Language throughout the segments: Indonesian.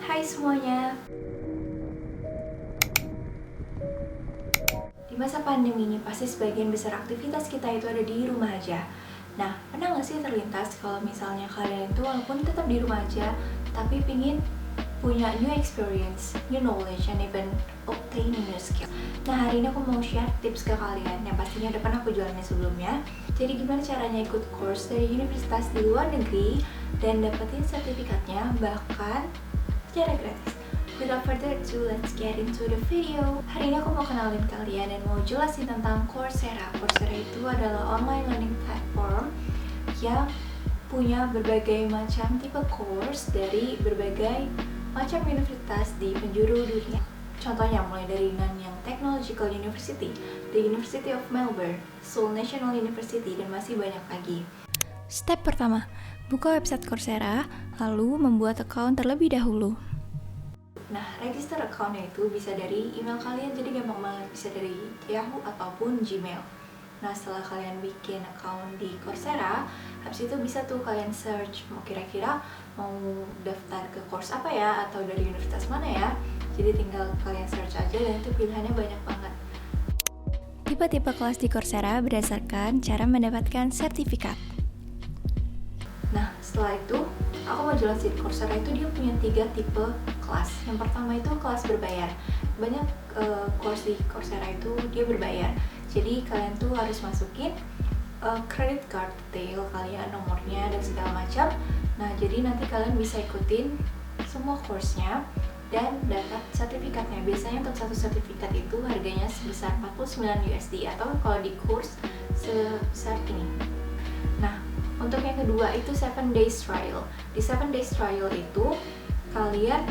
Hai semuanya. Di masa pandemi ini pasti sebagian besar aktivitas kita itu ada di rumah aja. Nah, pernah nggak sih terlintas kalau misalnya kalian itu walaupun tetap di rumah aja, tapi pingin punya new experience, new knowledge, and even obtaining new skill. Nah, hari ini aku mau share tips ke kalian yang pastinya udah pernah aku jalanin sebelumnya. Jadi gimana caranya ikut course dari universitas di luar negeri dan dapetin sertifikatnya bahkan secara gratis. Without further ado, let's get into the video. Hari ini aku mau kenalin kalian dan mau jelasin tentang Coursera. Coursera itu adalah online learning platform yang punya berbagai macam tipe course dari berbagai macam universitas di penjuru dunia. Contohnya mulai dari Nanyang Technological University, the University of Melbourne, Seoul National University, dan masih banyak lagi. Step pertama, buka website Coursera, lalu membuat account terlebih dahulu. Nah, register account-nya itu bisa dari email kalian, jadi gampang banget, bisa dari Yahoo ataupun Gmail. Nah, setelah kalian bikin account di Coursera, habis itu bisa tuh kalian search mau kira-kira mau daftar ke course apa ya, atau dari universitas mana ya. Jadi tinggal kalian search aja dan itu pilihannya banyak banget. Tipe-tipe kelas di Coursera berdasarkan cara mendapatkan sertifikat. Nah, setelah itu aku mau jelasin Coursera itu dia punya 3 tipe kelas. Yang pertama itu kelas berbayar. Banyak course di Coursera itu dia berbayar. Jadi kalian tuh harus masukin credit card detail kalian, nomornya dan segala macam. Nah, jadi nanti kalian bisa ikutin semua course-nya dan dapat sertifikatnya. Biasanya untuk satu sertifikat itu harganya sebesar 49 USD atau kalau di course sebesar ini. Nah, untuk yang kedua itu 7 days trial. Di 7 days trial itu kalian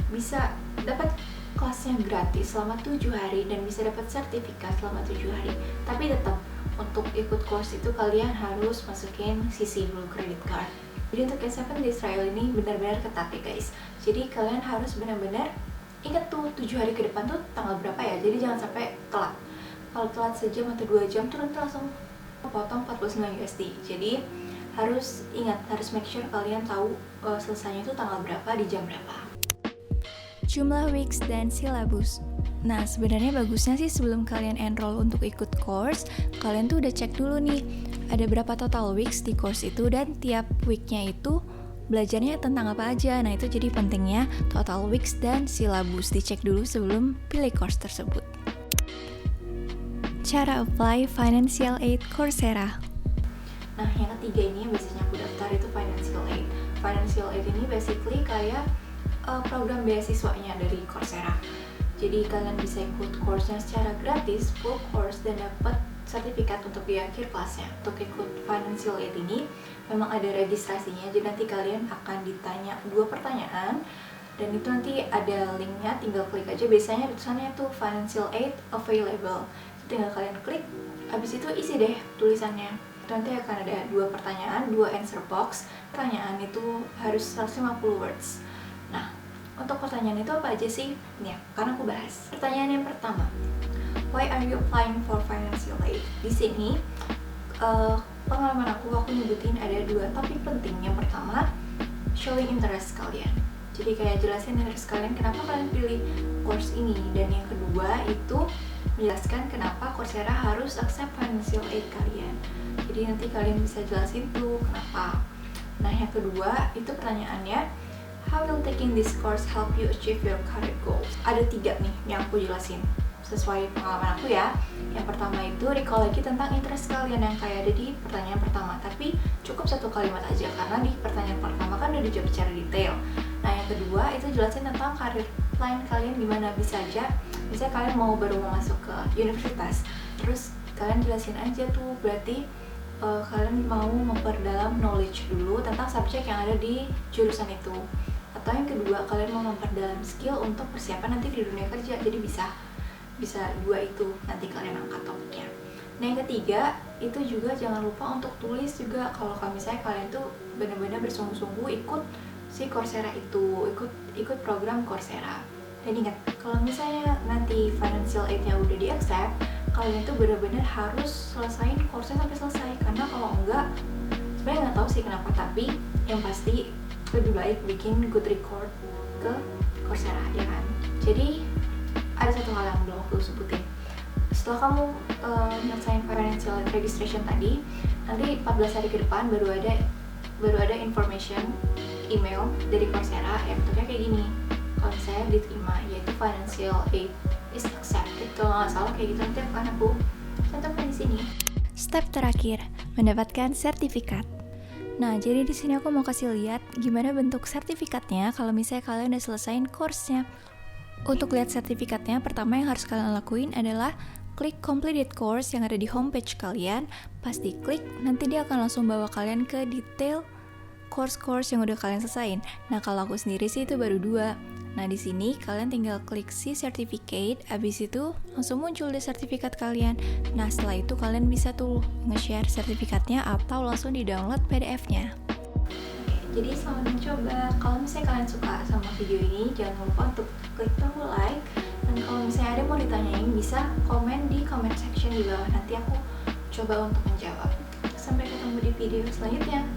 bisa dapat kelasnya gratis selama 7 hari dan bisa dapat sertifikat selama 7 hari. Tapi tetap untuk ikut course itu kalian harus masukin CC dulu credit card. Jadi untuk yang 7 days trial ini benar-benar ketat ya guys. Jadi kalian harus benar-benar ingat tuh 7 hari ke depan tuh tanggal berapa ya. Jadi jangan sampai telat. Kalau telat sejam atau 2 jam tuh nanti langsung potong 49 USD. Jadi harus ingat, harus make sure kalian tahu selesainya itu tanggal berapa di jam berapa. Jumlah weeks dan silabus. Nah, sebenarnya bagusnya sih sebelum kalian enroll untuk ikut course, kalian tuh udah cek dulu nih ada berapa total weeks di course itu dan tiap weeknya itu belajarnya tentang apa aja. Nah, itu jadi pentingnya total weeks dan silabus dicek dulu sebelum pilih course tersebut. Cara apply financial aid Coursera. Nah, yang ketiga ini yang biasanya aku daftar itu financial aid. Financial aid ini basically kayak program beasiswanya dari Coursera. Jadi kalian bisa ikut course-nya secara gratis, full course, dan dapat sertifikat untuk di akhir kelasnya. Untuk ikut financial aid ini memang ada registrasinya, jadi nanti kalian akan ditanya 2 pertanyaan dan itu nanti ada linknya, tinggal klik aja. Biasanya tulisannya tuh financial aid available, tinggal kalian klik, habis itu isi deh tulisannya. Nanti akan ada 2 pertanyaan, 2 answer box. Pertanyaan itu harus 150 words. Nah, untuk pertanyaan itu apa aja sih? Nih, karena aku bahas. Pertanyaan yang pertama, why are you applying for financial aid? Di sini, pengalaman aku nyebutin ada 2 topik penting. Yang pertama, showing interest kalian. Jadi kayak jelasin interest kalian, kenapa kalian pilih course ini. Dan yang kedua itu menjelaskan kenapa Coursera harus accept financial aid kalian. Jadi nanti kalian bisa jelasin tuh kenapa. Nah, yang kedua itu pertanyaannya, how will taking this course help you achieve your career goals? Ada 3 nih yang aku jelasin sesuai pengalaman aku ya. Yang pertama itu recall lagi tentang interest kalian yang kayak ada di pertanyaan pertama, tapi cukup 1 kalimat aja karena di pertanyaan pertama kan udah dijawab secara detail. Nah, yang kedua itu jelasin tentang career plan kalian gimana. Bisa aja misalnya kalian baru mau masuk ke universitas, terus kalian jelasin aja tuh berarti kalian mau memperdalam knowledge dulu tentang subjek yang ada di jurusan itu. Atau yang kedua, kalian mau memperdalam skill untuk persiapan nanti di dunia kerja. Jadi bisa 2 itu nanti kalian angkat topiknya. Nah, yang ketiga itu juga jangan lupa untuk tulis juga kalau misalnya kalian tuh benar-benar bersungguh-sungguh ikut si Coursera itu, ikut program Coursera. Dan ingat, kalau misalnya nanti financial aid-nya udah di-accept, kalian tuh benar-benar harus selesain course-nya sampai selesai. Karena kalau enggak, sebenarnya nggak tahu sih kenapa, tapi yang pasti lebih baik bikin good record ke Coursera, ya kan? Jadi ada satu hal yang belum aku sebutin. Setelah kamu nyelesain financial registration tadi, nanti 14 hari ke depan baru ada information email dari Coursera yang bentuknya kayak gini. Kalau saya diterima, yaitu financial aid is accepted, kalau nggak salah kayak gitu. Nanti akan aku cantumkan di sini. Step terakhir, mendapatkan sertifikat. Nah, jadi di sini aku mau kasih lihat gimana bentuk sertifikatnya kalau misalnya kalian udah selesaiin course-nya. Untuk lihat sertifikatnya, pertama yang harus kalian lakuin adalah klik completed course yang ada di homepage kalian. Pas diklik, nanti dia akan langsung bawa kalian ke detail course-course yang udah kalian selesain. Nah, kalau aku sendiri sih itu baru 2. Nah, di sini kalian tinggal klik si certificate, abis itu langsung muncul deh sertifikat kalian. Nah, setelah itu kalian bisa tuh nge-share sertifikatnya atau langsung di-download PDF-nya. Jadi selamat mencoba. Kalau misalnya kalian suka sama video ini, jangan lupa untuk klik tombol like. Dan kalau misalnya ada mau ditanyain, bisa komen di comment section di bawah. Nanti aku coba untuk menjawab. Sampai ketemu di video selanjutnya.